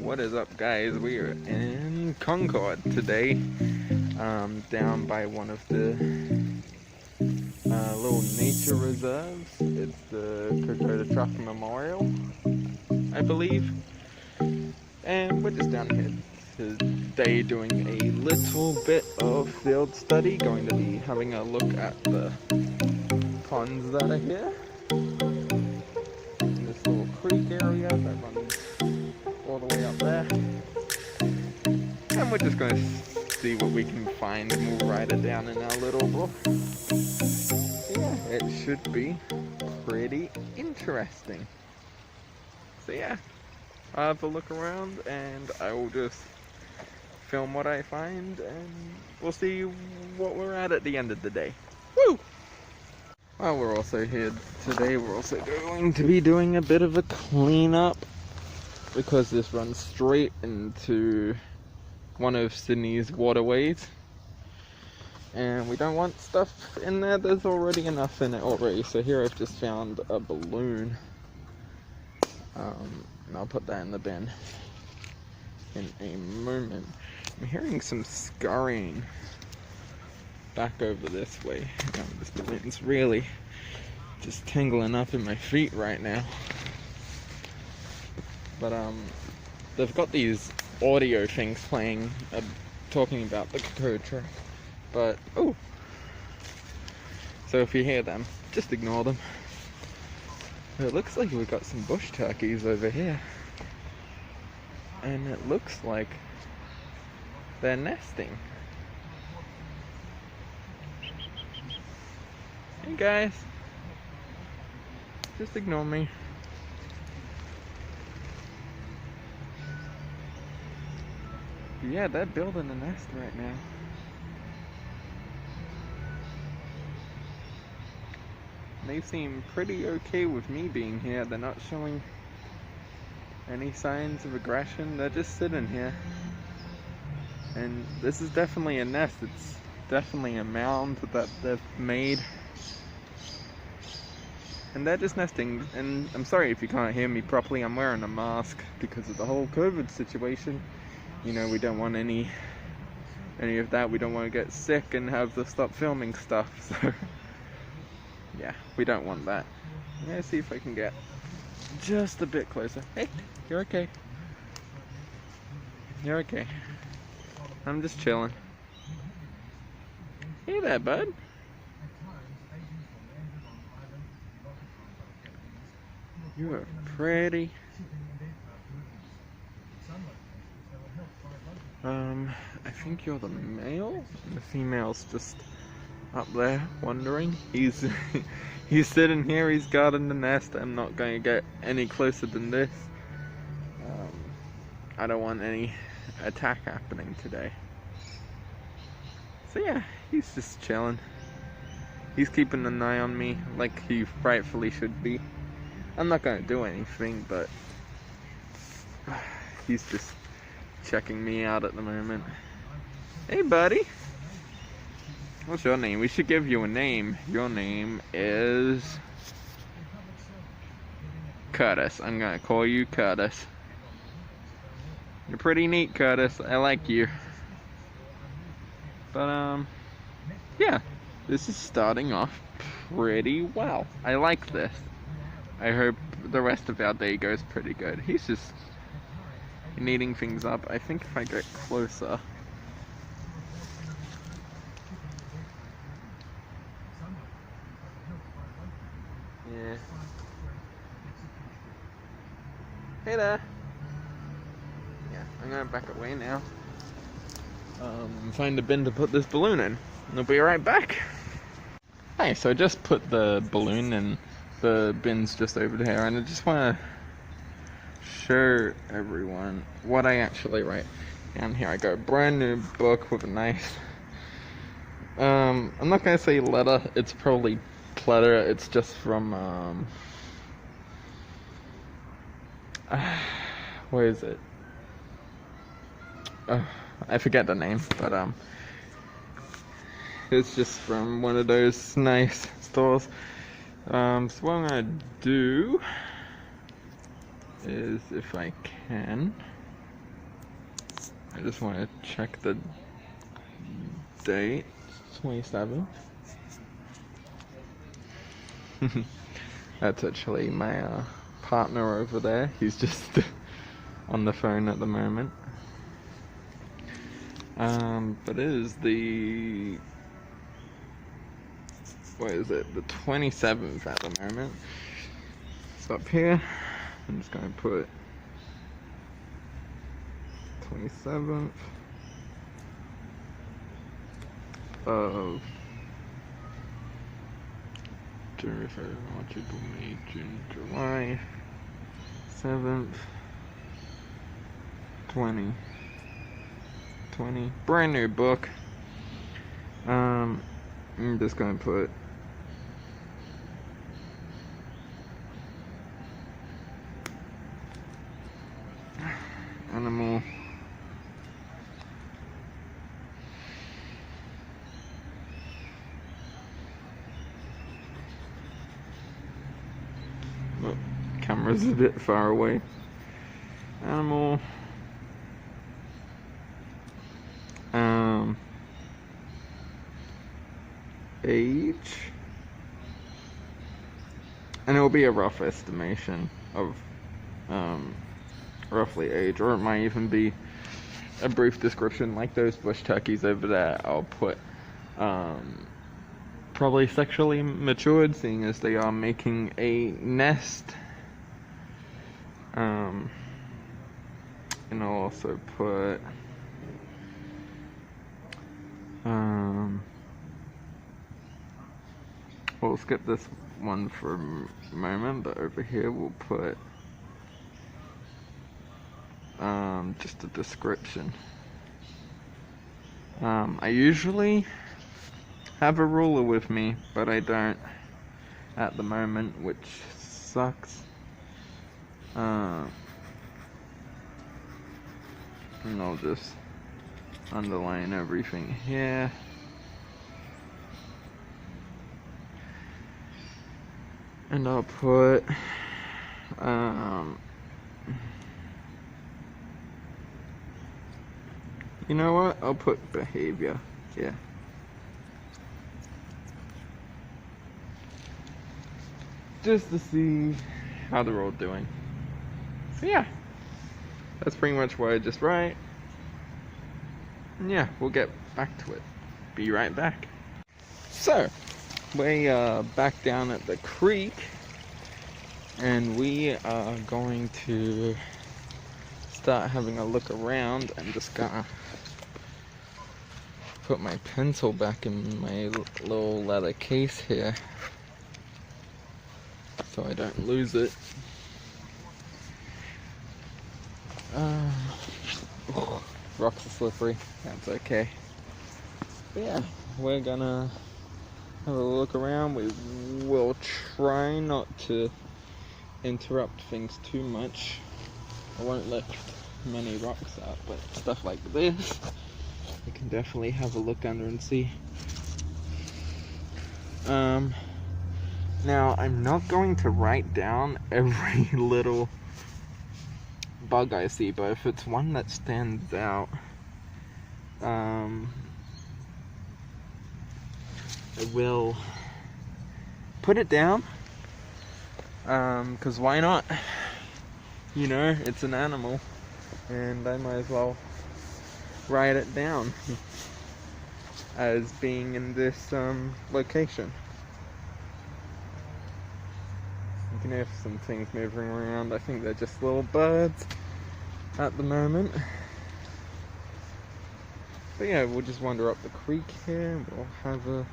What is up, guys? We are in Concord today, down by one of the little nature reserves. It's the Kokoda Memorial, I believe. And we're just down here today doing a little bit of field study, going to be having a look at the ponds that are here. In this little creek area that runs all the way up there. And we're just going to see what we can find, and we'll write it down in our little book. Yeah, it should be pretty interesting. So yeah, I'll have a look around and I will just film what I find, and we'll see what we're at the end of the day. Woo! Well, we're also here today, we're also going to be doing a bit of a cleanup because this runs straight into one of Sydney's waterways, and we don't want stuff in there. There's already enough in it already. So here I've just found a balloon, and I'll put that in the bin in a moment. I'm hearing some scurrying back over this way. This balloon's really just tingling up in my feet right now. But they've got these audio things playing, talking about the Kokoda Trail. But so if you hear them, just ignore them. It looks like we've got some bush turkeys over here, and it looks like they're nesting. Hey guys, just ignore me. Yeah, they're building a nest right now. They seem pretty okay with me being here. They're not showing any signs of aggression. They're just sitting here. And this is definitely a nest. It's definitely a mound that they've made. And they're just nesting. And I'm sorry if you can't hear me properly. I'm wearing a mask because of the whole COVID situation. You know, we don't want any of that. We don't want to get sick and have to stop filming stuff. So yeah, we don't want that. I'm gonna see if I can get just a bit closer. Hey, you're okay. You're okay. I'm just chilling. Hey there, bud. You are pretty. I think you're the male. The female's just up there wandering. He's sitting here, he's guarding the nest. I'm not going to get any closer than this. I don't want any attack happening today. So yeah, he's just chilling. He's keeping an eye on me like he rightfully should be. I'm not going to do anything, but he's just checking me out at the moment. Hey buddy, what's your name? We should give you a name. Your name is Curtis. I'm gonna call you Curtis. You're pretty neat, Curtis. I like you. But yeah, this is starting off pretty well. I like this. I hope the rest of our day goes pretty good. He's just kneading things up. I think if I get closer, yeah. Hey there. Yeah, I'm gonna back away now. Find a bin to put this balloon in. And I'll be right back. Hey, so I just put the balloon in. The bin's just over there, and I just want to show everyone what I actually write down here. I got a brand new book with a nice I'm not gonna say letter, it's probably letter. It's just from where is it? I forget the name, but it's just from one of those nice stores. So what I'm gonna do is, if I can, I just want to check the date. 27th. That's actually my partner over there. He's just on the phone at the moment. But it is the... what is it? The 27th at the moment. So up here, I'm just going to put 27th of January, February, March, April, May, June, July, 7th, 20, brand new book. I'm just going to put animal camera's a bit far away. Animal age, and it will be a rough estimation of roughly age, or it might even be a brief description like those bush turkeys over there. I'll put probably sexually matured, seeing as they are making a nest. And I'll also put we'll skip this one for a moment, but over here we'll put just a description. I usually have a ruler with me, but I don't at the moment, which sucks. And I'll just underline everything here. And I'll put you know what? I'll put behavior here. Just to see how they're all doing. So yeah, that's pretty much what I just write. And yeah, we'll get back to it. Be right back. So, we are back down at the creek, and we are going to start having a look around. I'm just gonna put my pencil back in my little leather case here so I don't lose it. Rocks are slippery, that's okay. But yeah, we're gonna have a look around. We will try not to interrupt things too much. I won't lift many rocks out, but stuff like this, we can definitely have a look under and see. Now, I'm not going to write down every little bug I see, but if it's one that stands out, I will put it down, because why not? You know, it's an animal, and I might as well write it down as being in this location. You can hear some things moving around. I think they're just little birds at the moment. But yeah, we'll just wander up the creek here, and we'll have a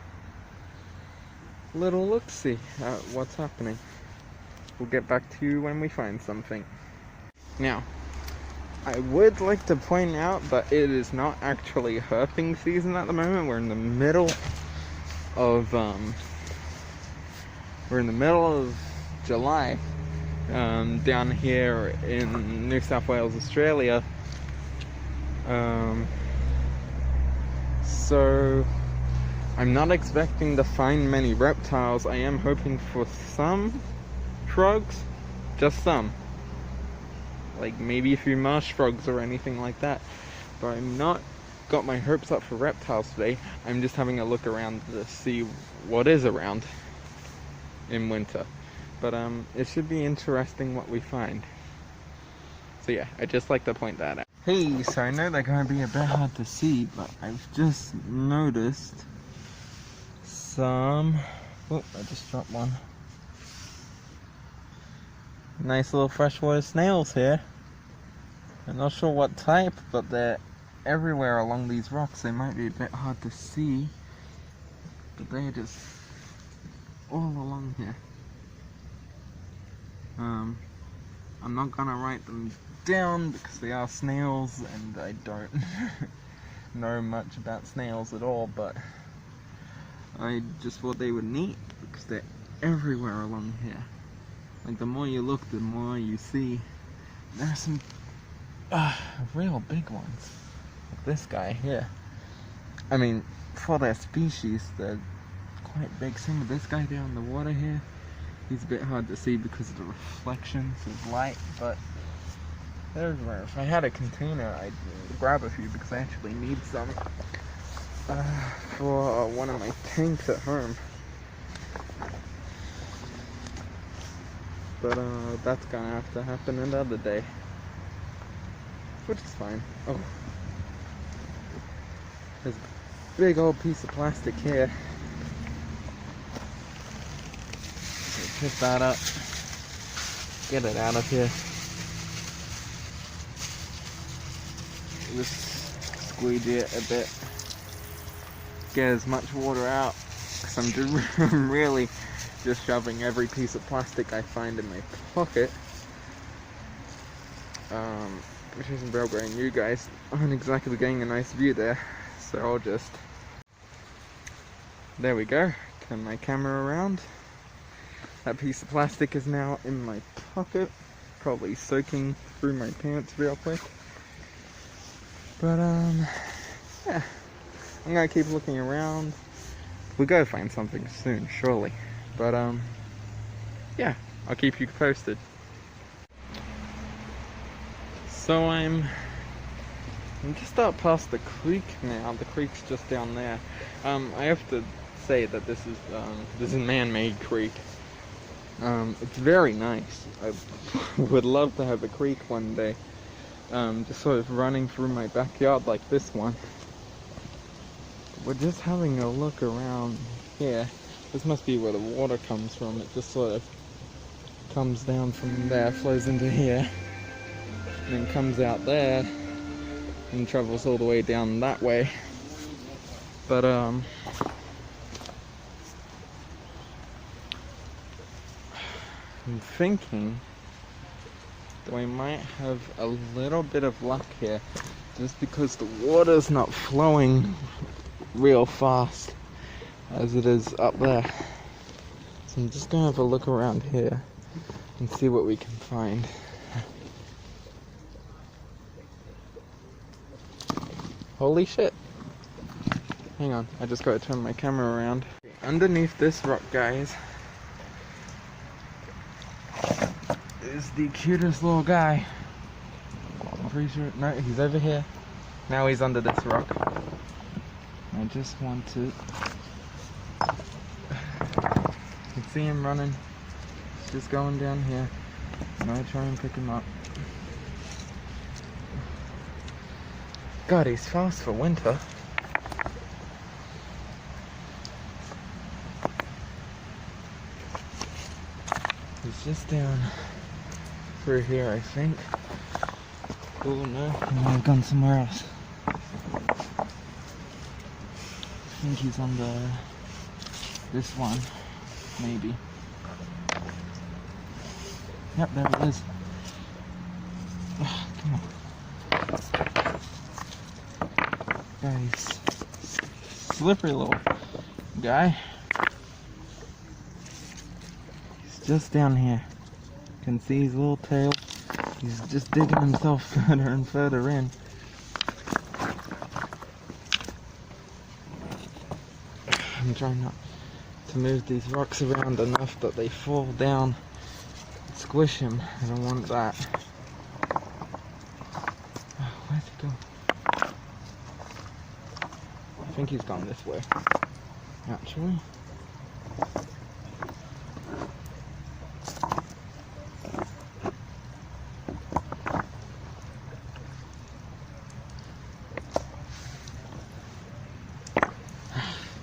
little look-see at what's happening. We'll get back to you when we find something. Now, I would like to point out that it is not actually herping season at the moment. We're in the middle of July, down here in New South Wales, Australia. So I'm not expecting to find many reptiles. I am hoping for some frogs, just some, like maybe a few marsh frogs or anything like that. But I'm not got my hopes up for reptiles today. I'm just having a look around to see what is around in winter. But it should be interesting what we find. So yeah, I just like to point that out. Hey, so I know they're going to be a bit hard to see, but I've just noticed some... Oh, I just dropped one. Nice little freshwater snails here. I'm not sure what type, but they're everywhere along these rocks. They might be a bit hard to see, but they're just all along here. I'm not gonna write them down because they are snails and I don't know much about snails at all, but I just thought they were neat because they're everywhere along here. Like, the more you look, the more you see. There are some real big ones. Like this guy here. I mean, for their species, they're quite big. Same with this guy down in the water here. He's a bit hard to see because of the reflections of light, but they're everywhere. If I had a container, I'd grab a few because I actually need some for one of my tanks at home. But that's gonna have to happen another day, which is fine. Oh, there's a big old piece of plastic here. Pick that up, get it out of here. Just squeegee it a bit, get as much water out, because I'm just really just shoving every piece of plastic I find in my pocket, which isn't real great. You guys aren't exactly getting a nice view there, so I'll just, there we go, turn my camera around. That piece of plastic is now in my pocket, probably soaking through my pants real quick. But yeah, I'm gonna keep looking around. We'll go find something soon, surely. But yeah, I'll keep you posted. So I'm just up past the creek now. The creek's just down there. I have to say that this is man-made creek. It's very nice. I would love to have a creek one day, just sort of running through my backyard like this one. We're just having a look around here. This must be where the water comes from. It just sort of comes down from there, flows into here, and then comes out there and travels all the way down that way. But I'm thinking that we might have a little bit of luck here, just because the water's not flowing real fast as it is up there. So I'm just gonna have a look around here and see what we can find. Holy shit. Hang on, I just gotta turn my camera around. Underneath this rock, guys, is the cutest little guy. I'm pretty sure, no, he's over here. Now he's under this rock. I just want to, you can see him running. He's just going down here. I'm gonna try and pick him up. God, he's fast for winter. He's just down through here, I think. Oh no, he might have gone somewhere else. I think he's under this one, maybe. Yep, there it is. Oh, come on. Nice. Slippery little guy. He's just down here. You can see his little tail. He's just digging himself further and further in. I'm trying not to move these rocks around enough that they fall down and squish him. I don't want that. Oh, where'd he go? think he's gone this way, actually.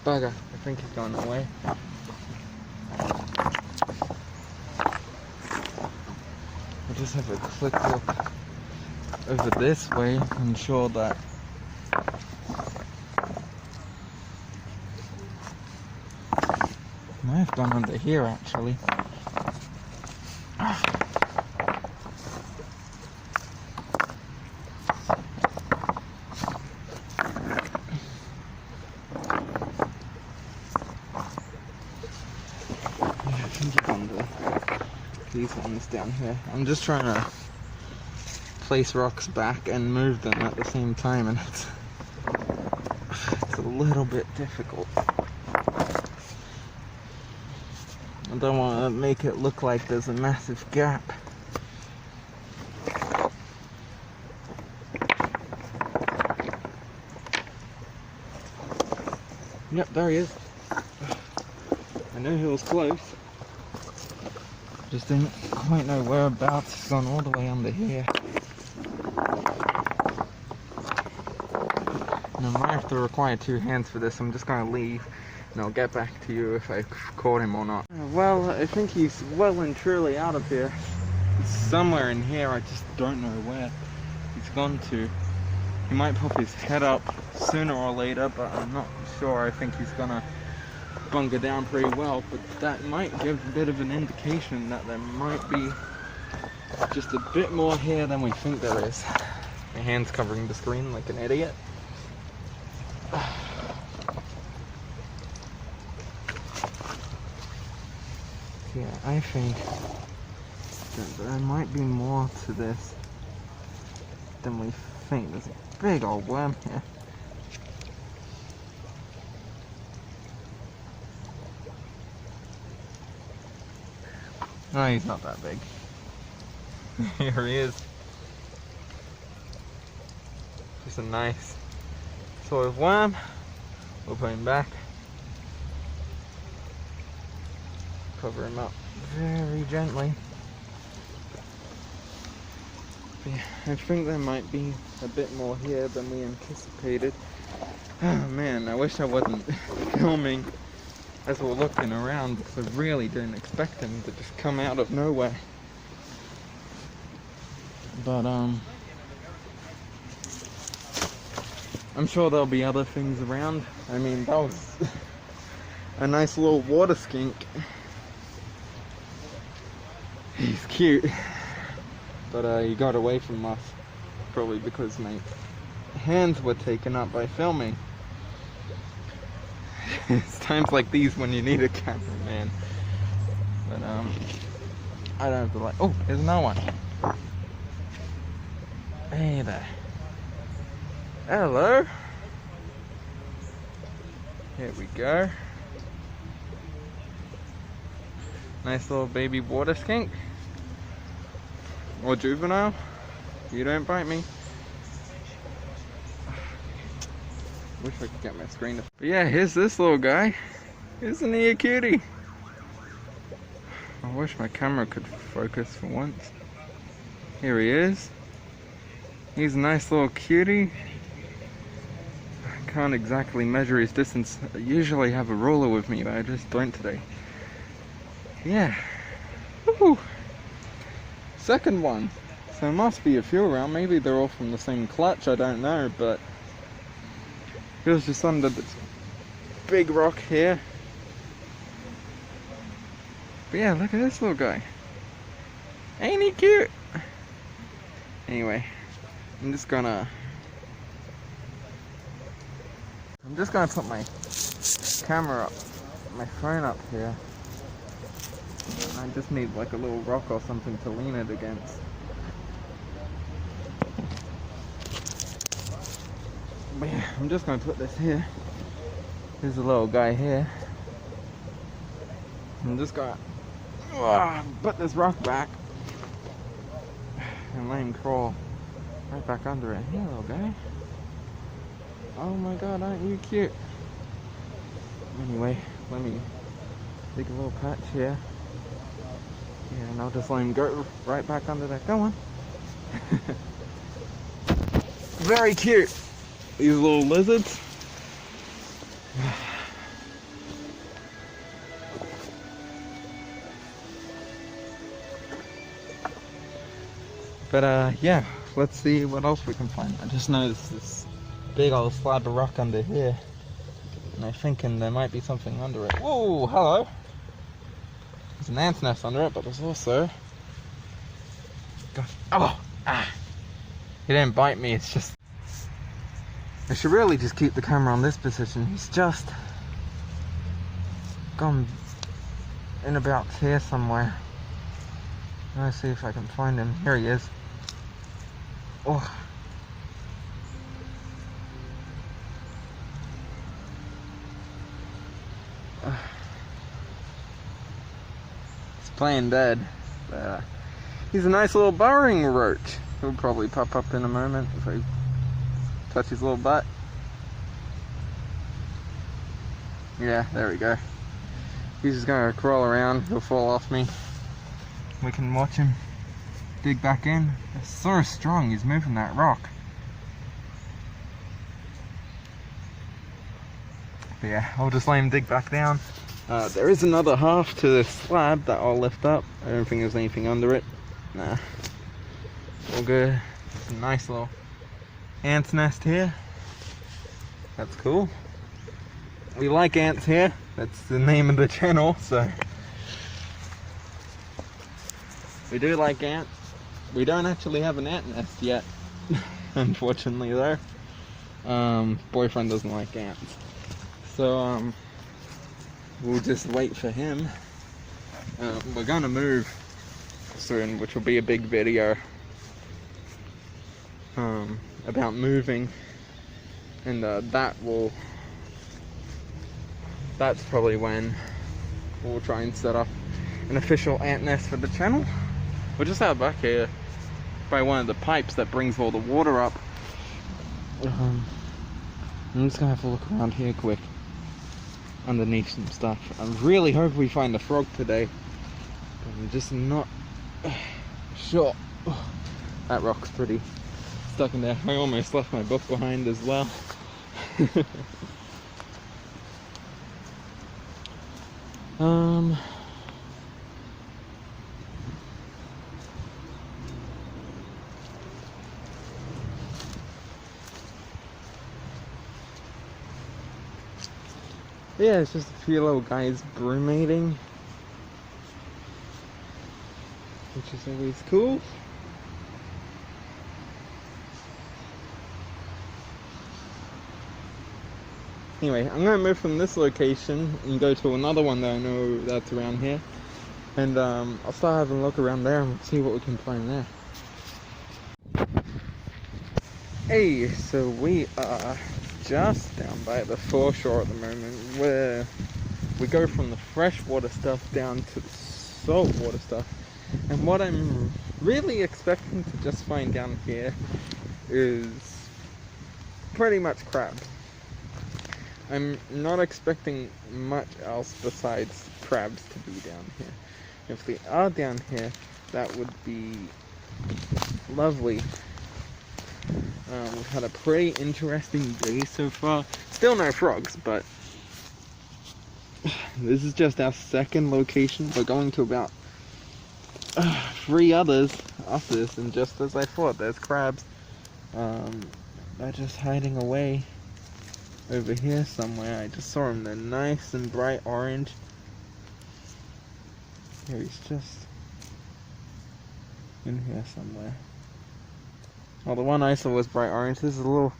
Bugger, I think he's gone that way. I'll just have a quick look over this way, ensure that might have gone under here actually. These ones down here. I'm just trying to place rocks back and move them at the same time, and it's a little bit difficult. I don't want to make it look like there's a massive gap. Yep, there he is. I knew he was close. Just didn't quite know whereabouts. He's gone all the way under here. And I might have to require 2 hands for this. I'm just going to leave and I'll get back to you if I caught him or not. Well, I think he's well and truly out of here. He's somewhere in here. I just don't know where he's gone to. He might pop his head up sooner or later, but I'm not sure. I think he's gonna bunker down pretty well, but that might give a bit of an indication that there might be just a bit more here than we think there is. My hand's covering the screen like an idiot. Yeah, I think that there might be more to this than we think. There's a big old worm here. No, he's not that big. Here he is. Just a nice sort of worm. We'll put him back. Cover him up very gently. But yeah, I think there might be a bit more here than we anticipated. Oh man, I wish I wasn't filming as we're looking around, because I really didn't expect him to just come out of nowhere. But I'm sure there'll be other things around. I mean, that was a nice little water skink. He's cute, but he got away from us, probably because my hands were taken up by filming. It's times like these when you need a cameraman. But I don't have to like. Oh, there's another one. Hey there. Hello. Here we go. Nice little baby water skink. Or juvenile. You don't bite me. Wish I could get my screen. But yeah, here's this little guy. Isn't he a cutie? I wish my camera could focus for once. Here he is. He's a nice little cutie. I can't exactly measure his distance. I usually have a ruler with me, but I just don't today. Yeah. Woohoo! Second one. So there must be a few around. Maybe they're all from the same clutch, I don't know, but he was just under this big rock here. But yeah, look at this little guy. Ain't he cute? Anyway, I'm just gonna put my camera up, my phone up here. I just need like a little rock or something to lean it against. But yeah, I'm just going to put this here. There's a little guy here. I'm just going to put this rock back and let him crawl right back under it. Here, little guy. Oh my god, aren't you cute? Anyway, let me dig a little patch here. Yeah, and I'll just let him go right back under there. Go on. Very cute. These little lizards. But yeah, let's see what else we can find. I just noticed this big old slab of rock under here, and I'm thinking there might be something under it. Whoa, hello. There's an ant's nest under it, but there's also... Gosh, oh, ah. He didn't bite me, it's just... I should really just keep the camera on this position. He's just gone in about here somewhere. Let's see if I can find him. Here he is. Oh. He's playing dead. He's a nice little burrowing roach. He'll probably pop up in a moment if I touch his little butt. Yeah, there we go. He's just gonna crawl around. He'll fall off me. We can watch him dig back in. It's so strong, he's moving that rock. But yeah, I'll just let him dig back down. There is another half to this slab that I'll lift up. I don't think there's anything under it. Nah. All good. It's a nice little ant's nest here. That's cool. We like ants here. That's the name of the channel, so... We do like ants. We don't actually have an ant nest yet, unfortunately though. Boyfriend doesn't like ants. So, we'll just wait for him. We're gonna move soon, which will be a big video. About moving. And that's probably when we'll try and set up an official ant nest for the channel. We're just out back here by one of the pipes that brings all the water up. I'm just gonna have a look around here quick, underneath some stuff. I really hope we find a frog today, but I'm just not sure. That rock's pretty stuck in there. I almost left my book behind as well. Yeah, it's just a few little guys brumating, which is always cool. Anyway, I'm gonna move from this location and go to another one that I know that's around here, and I'll start having a look around there and see what we can find there. Hey, so we are just down by the foreshore at the moment, where we go from the freshwater stuff down to the saltwater stuff, and what I'm really expecting to just find down here is pretty much crabs. I'm not expecting much else besides crabs to be down here. If they are down here, that would be lovely. We've had a pretty interesting day so far. Still no frogs, but this is just our second location. We're going to about 3 others after this, and just as I thought, there's crabs. They're just hiding away over here somewhere. I just saw them. They're nice and bright orange. Here he's just in here somewhere. Well, the one I saw was bright orange. This is a little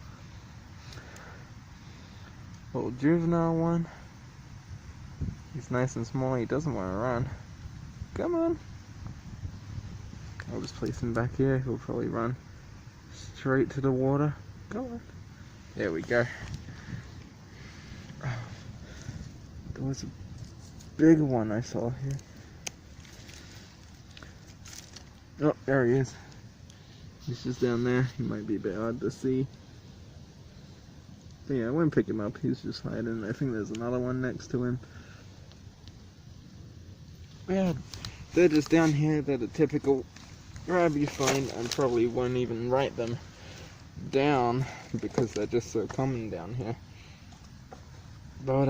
juvenile one. He's nice and small. He doesn't want to run. Come on. I'll just place him back here. He'll probably run straight to the water. Go on. There we go. There was a big one I saw here. Oh, there he is. He's just down there. He might be a bit hard to see. But yeah, I won't pick him up, he's just hiding. I think there's another one next to him. Yeah, they're just down here. They're the typical grab you find. I probably won't even write them down because they're just so common down here. But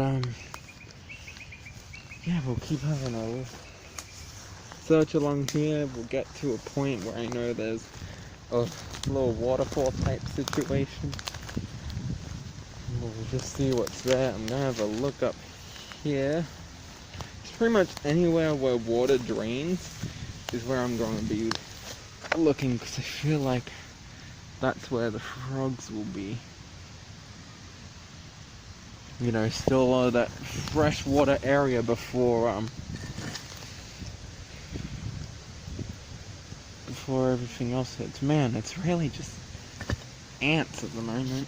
yeah, we'll keep having a search along here. We'll get to a point where I know there's a little waterfall type situation. And we'll just see what's there. I'm gonna have a look up here. It's pretty much anywhere where water drains is where I'm going to be looking, because I feel like that's where the frogs will be. You know, still that freshwater area before everything else hits. Man, it's really just ants at the moment.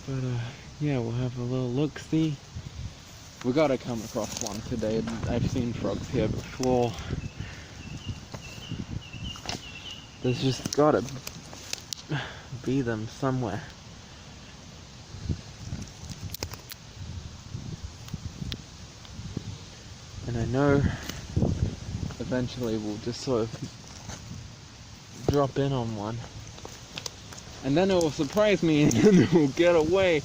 But yeah, we'll have a little look-see. We gotta come across one today. I've seen frogs here before. There's just gotta be them somewhere. And I know eventually we'll just sort of drop in on one. And then it will surprise me, and then it will get away,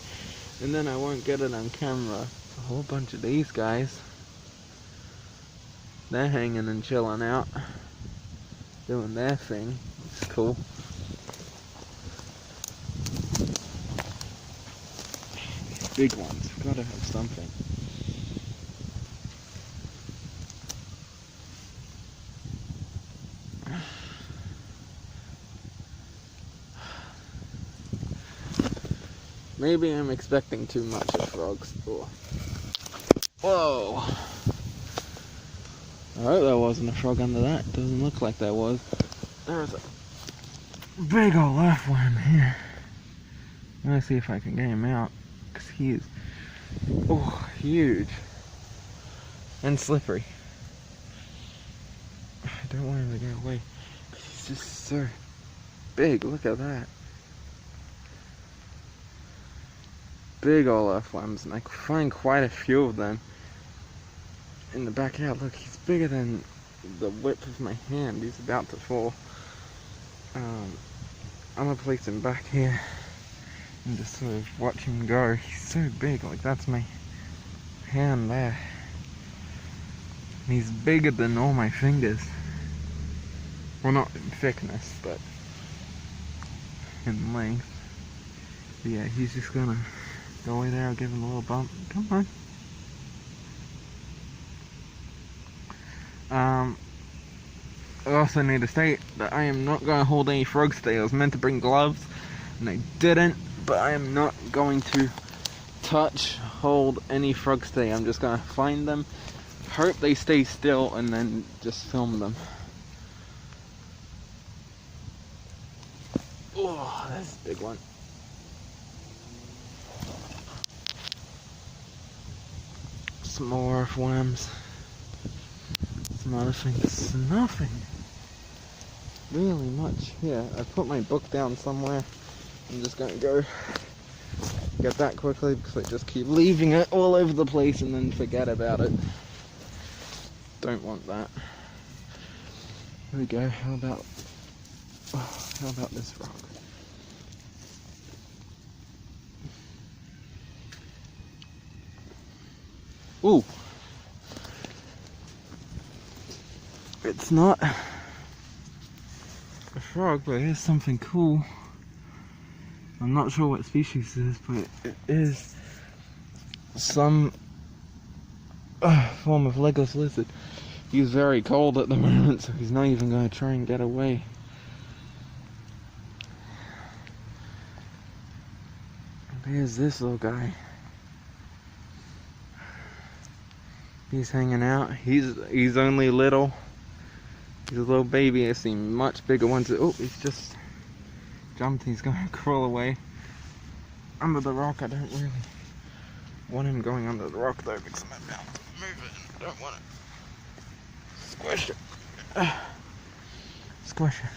and then I won't get it on camera. A whole bunch of these guys. They're hanging and chilling out, doing their thing. It's cool. Big ones, gotta have something. Maybe I'm expecting too much of frogs. Oh. Whoa! I hope there wasn't a frog under that. Doesn't look like there was. There's a big ol' earthworm here. I'm gonna see if I can get him out, because he is huge and slippery. I don't want him to get away. He's just so big. Look at that. Big ol' earthworms, and I find quite a few of them in the backyard. Look, he's bigger than the width of my hand. He's about to fall. I'm gonna place him back here and just sort of watch him go. He's so big, like that's my hand there. And he's bigger than all my fingers. Well, not in thickness, but in length. But yeah, he's just gonna go away there. I'll give him a little bump. Come on. I also need to state that I am not going to hold any frogs today. I was meant to bring gloves, and I didn't, but I am not going to hold any frogs today. I'm just going to find them, hope they stay still, and then just film them. Oh, that's a big one. Some more earthworms. Some other things. Nothing really much here. I put my book down somewhere. I'm just gonna go get that quickly because I just keep leaving it all over the place and then forget about it. Don't want that. Here we go. How about this rock? Ooh. It's not a frog, but it is something cool. I'm not sure what species it is, but it is some form of legless lizard. He's very cold at the moment, so he's not even going to try and get away. There's this little guy. He's hanging out. He's only little. He's a little baby. I've seen much bigger ones. Oh, he's just jumped. He's going to crawl away under the rock. I don't really want him going under the rock though, because I'm about to move it. I don't want to squish it. Squish it.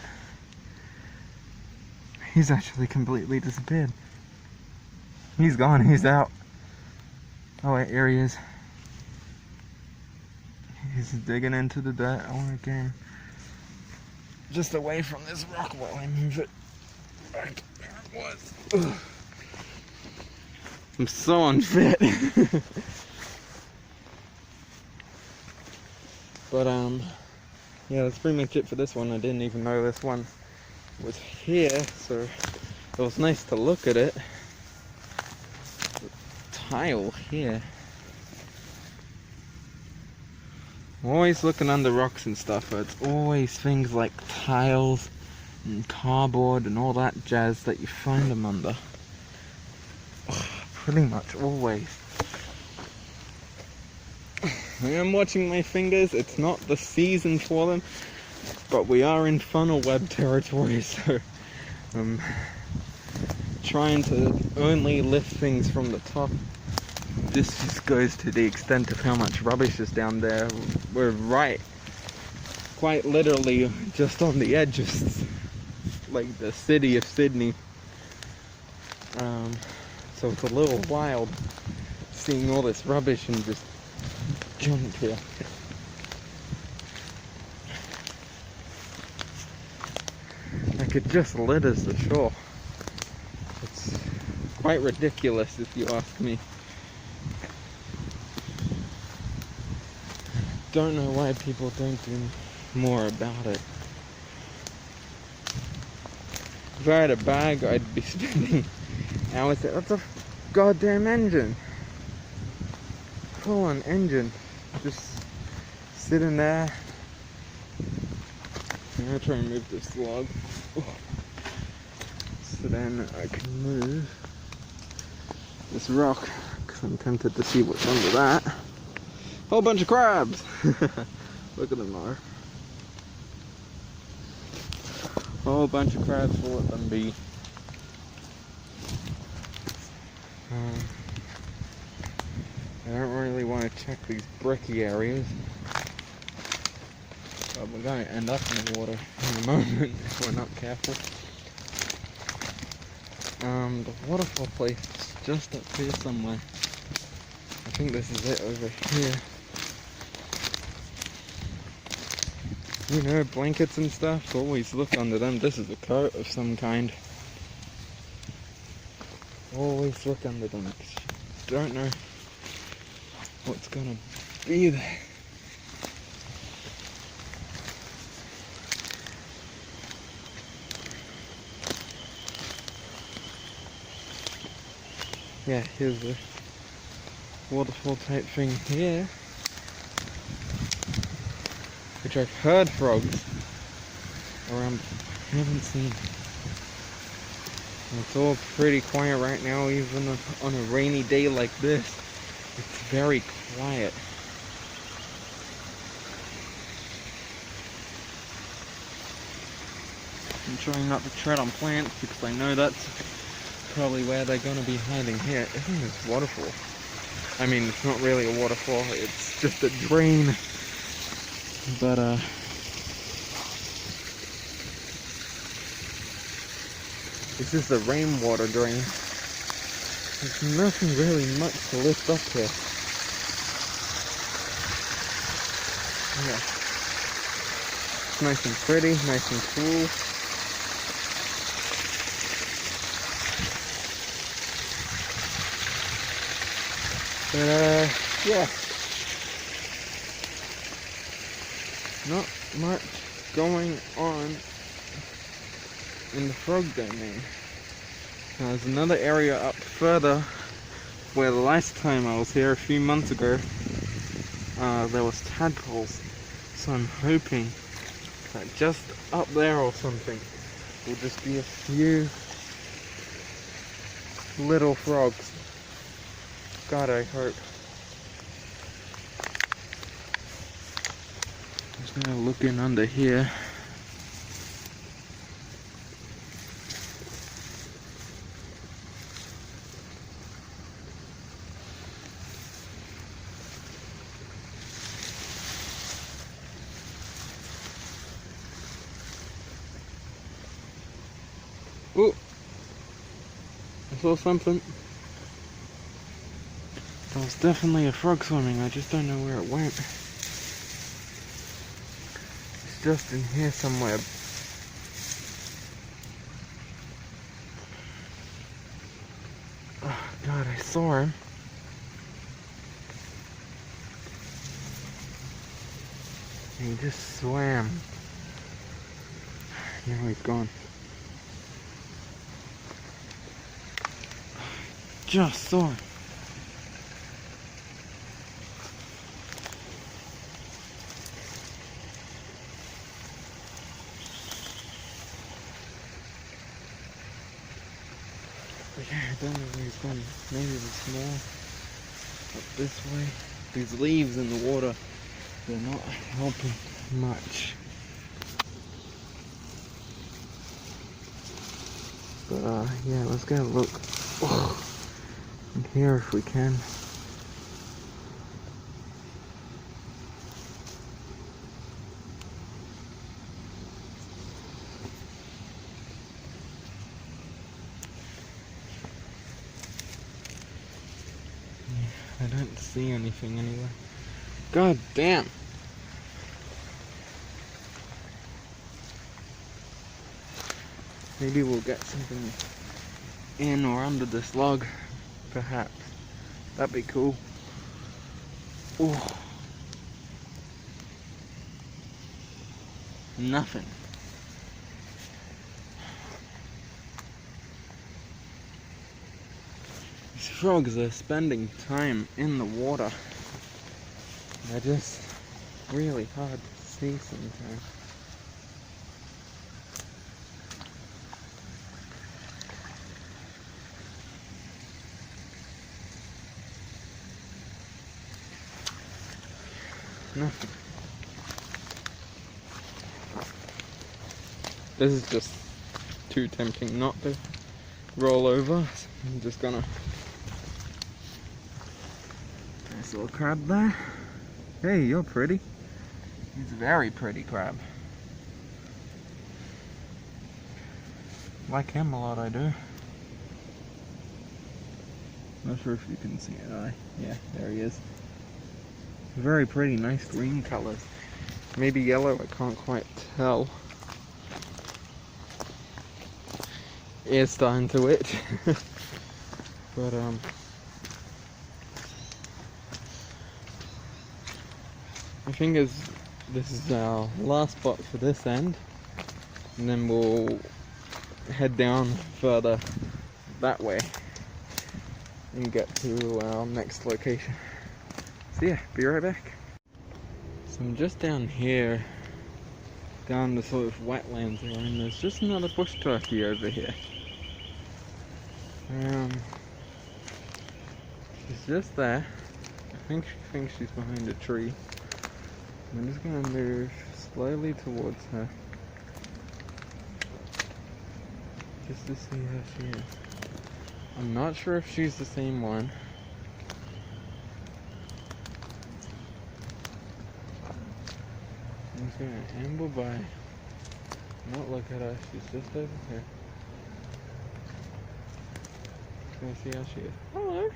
He's actually completely disappeared. He's gone, he's out. Oh wait, here he is. He's digging into the dirt. I want to get him just away from this rock while I move it back where it was. Ugh. I'm so unfit. But yeah, that's pretty much it for this one. I didn't even know this one was here, so it was nice to look at it. The tile here. I'm always looking under rocks and stuff, but it's always things like tiles and cardboard and all that jazz that you find them under. Pretty much always. I am watching my fingers. It's not the season for them, but we are in funnel web territory, so I'm trying to only lift things from the top. This just goes to the extent of how much rubbish is down there. We're right, quite literally, just on the edge of like the city of Sydney. So it's a little wild seeing all this rubbish and just junk here. Like, it just litters the shore. It's quite ridiculous if you ask me. Don't know why people don't do more about it. If I had a bag, I'd be spending hours there. That's a goddamn engine. Full on engine. Just sitting there. I'm gonna try and move this log. So then I can move this rock, because I'm tempted to see what's under that. Whole bunch of crabs! Look at them there. Whole bunch of crabs, we'll let them be. I don't really want to check these bricky areas, but we're going to end up in the water in a moment if we're not careful. The waterfall place is just up here somewhere. I think this is it over here. You know, blankets and stuff, always look under them. This is a coat of some kind. Always look under them, because you don't know what's gonna be there. Yeah, here's a waterfall type thing here, which I've heard frogs around, I haven't seen. And it's all pretty quiet right now, even on a rainy day like this. It's very quiet. I'm trying not to tread on plants because I know that's probably where they're going to be hiding here. Isn't this waterfall? I mean, it's not really a waterfall, it's just a drain. But, it's just a rainwater drain. There's nothing really much to lift up here. Yeah. It's nice and pretty, nice and cool. But, yeah. Not much going on in the frog domain. Now, there's another area up further where the last time I was here a few months ago there was tadpoles, so I'm hoping that just up there or something will just be a few little frogs. God, I hope. I'm just gonna look in under here. Ooh. saw something. There was definitely a frog swimming, I just don't know where it went. It's just in here somewhere. Oh God, I saw him. He just swam. Now he's gone. Just saw him. Yeah, I don't know where he's gone. Maybe there's more up this way. These leaves in the water, they're not helping much. But yeah, let's go look in here if we can. I don't see anything anywhere. God damn! Maybe we'll get something in or under this log, perhaps. That'd be cool. Oh. Nothing. These frogs are spending time in the water. They're just really hard to see sometimes. Nothing. This is just too tempting not to roll over, so I'm just gonna... Nice little crab there. Hey, you're pretty. He's a very pretty crab. Like him a lot, I do. Not sure if you can see it. Yeah, there he is. Very pretty, nice green colors. Maybe yellow, I can't quite tell. Ear's starting to itch. But I think this is our last spot for this end, and then we'll head down further that way and get to our next location. So yeah, be right back. So I'm just down here, down the sort of wetlands area, and there's just another bush turkey over here. She's just there. I think she thinks she's behind a tree. I'm just gonna move slowly towards her, just to see how she is. I'm not sure if she's the same one. I'm just gonna amble by, not look at her, she's just over here. Just gonna see how she is. Hello!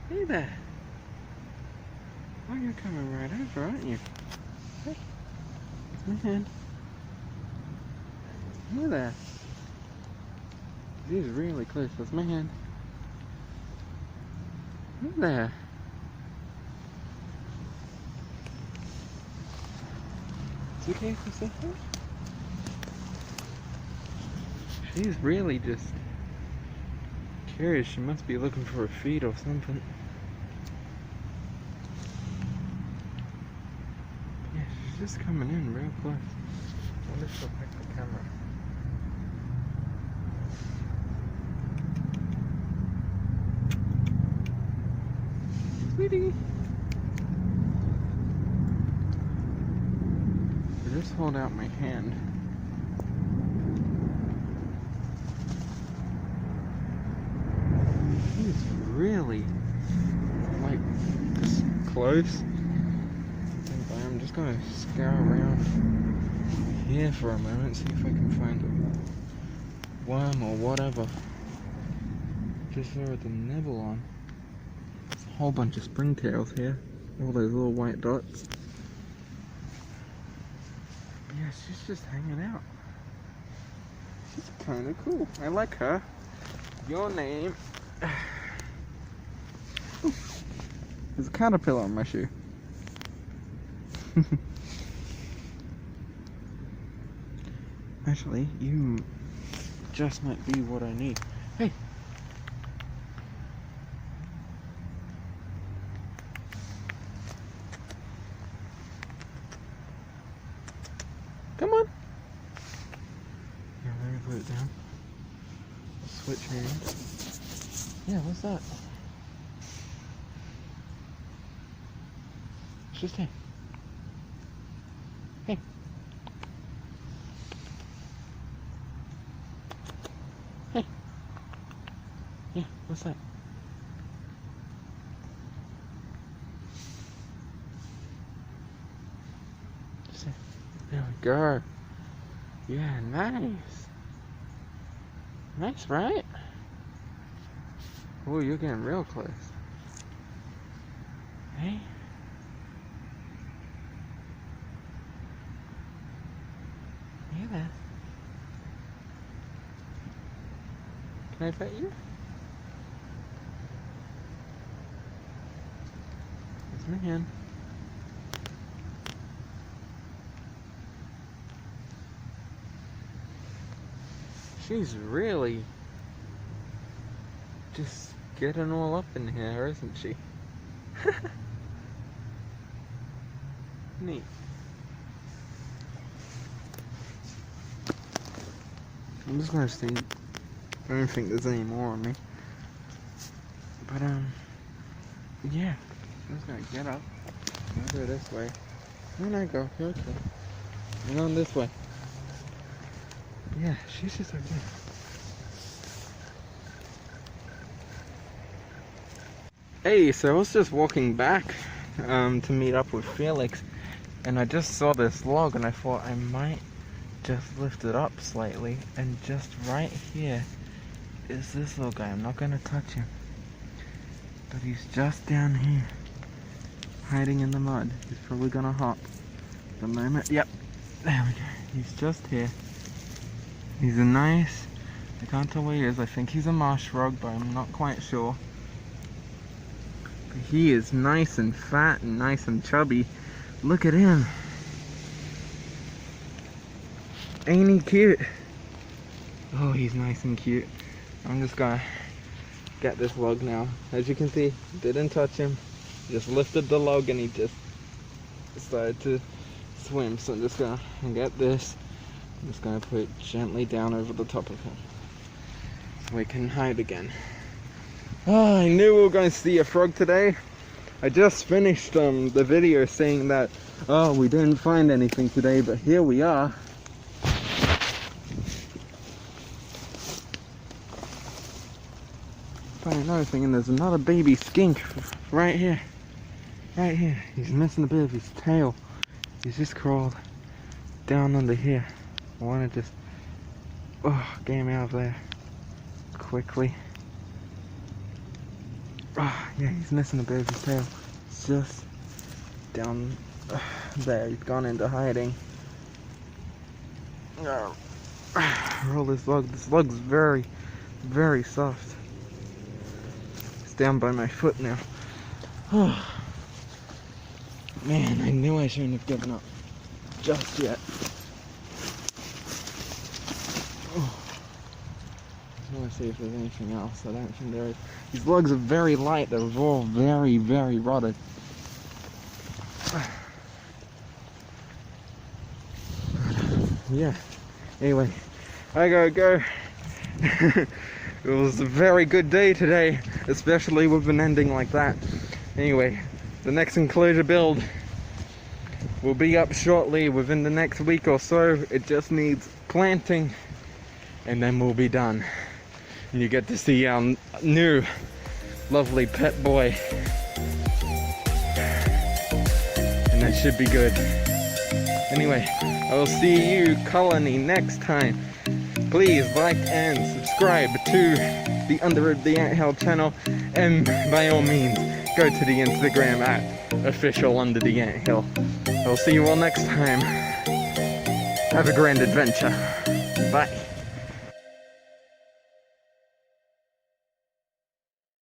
Hey there! Oh, you're coming right over, aren't you? Hey, my hand. Hey there! She's really close. That's my hand. Hey there. It's okay if I say hi? She's really just curious. She must be looking for a feed or something. Yeah, she's just coming in real close. I wonder if she'll pick the camera. Sweetie! I just hold out my hand. He's really, like, this close. And I'm just gonna scour around here for a moment, see if I can find a worm or whatever. Just saw the nibble on. There's a whole bunch of springtails here. All those little white dots. Yeah, she's just hanging out. She's kind of cool. I like her. Your name? Ooh, there's a caterpillar on my shoe. Actually, you just might be what I need. Hey! Come on! Here, let me put it down. Switch hands. Yeah, what's that? It's just here. Hey. Hey. Yeah, what's that? Just here. There we go. Yeah, nice. Nice, right? Oh, you're getting real close. Hey? Hey there. Can I pet you? It's my hand. She's really just getting all up in here, isn't she? Neat. I'm just gonna see. I don't think there's any more on me. But yeah. I'm just gonna get up. I'll go this way. Where did I go? Okay. I'm going this way. Yeah, she's just over there. Hey, so I was just walking back to meet up with Felix, and I just saw this log and I thought I might just lift it up slightly, and just right here is this little guy. I'm not gonna touch him, but he's just down here hiding in the mud. He's probably gonna hop the moment. Yep, there we go. He's just here. He's a nice, I can't tell what he is. I think he's a marsh frog, but I'm not quite sure. But he is nice and fat and nice and chubby. Look at him. Ain't he cute? Oh, he's nice and cute. I'm just gonna get this log now. As you can see, didn't touch him. Just lifted the log and he just decided to swim. So I'm just gonna get this. I'm just going to put it gently down over the top of him so we can hide again. Oh, I knew we were going to see a frog today. I just finished the video saying that, oh, we didn't find anything today, but here we are. Find another thing, and there's another baby skink right here. Right here. He's missing a bit of his tail. He's just crawled down under here. I want to just get him out of there quickly. Oh, yeah, he's missing a bit of his tail. It's just down there. He's gone into hiding. Roll this log. This log's very, very soft. It's down by my foot now. Oh, man, I knew I shouldn't have given up just yet. I want to see if there's anything else. I don't think there is. These logs are very light. They're all very, very rotted. Yeah. Anyway, I gotta go. It was a very good day today, especially with an ending like that. Anyway, the next enclosure build will be up shortly within the next week or so. It just needs planting, and then we'll be done. And you get to see our new lovely pet boy. And that should be good. Anyway, I will see you, colony, next time. Please like and subscribe to the Under the Anthill channel, and by all means, go to the Instagram at official Under the Anthill. I'll see you all next time. Have a grand adventure. Bye.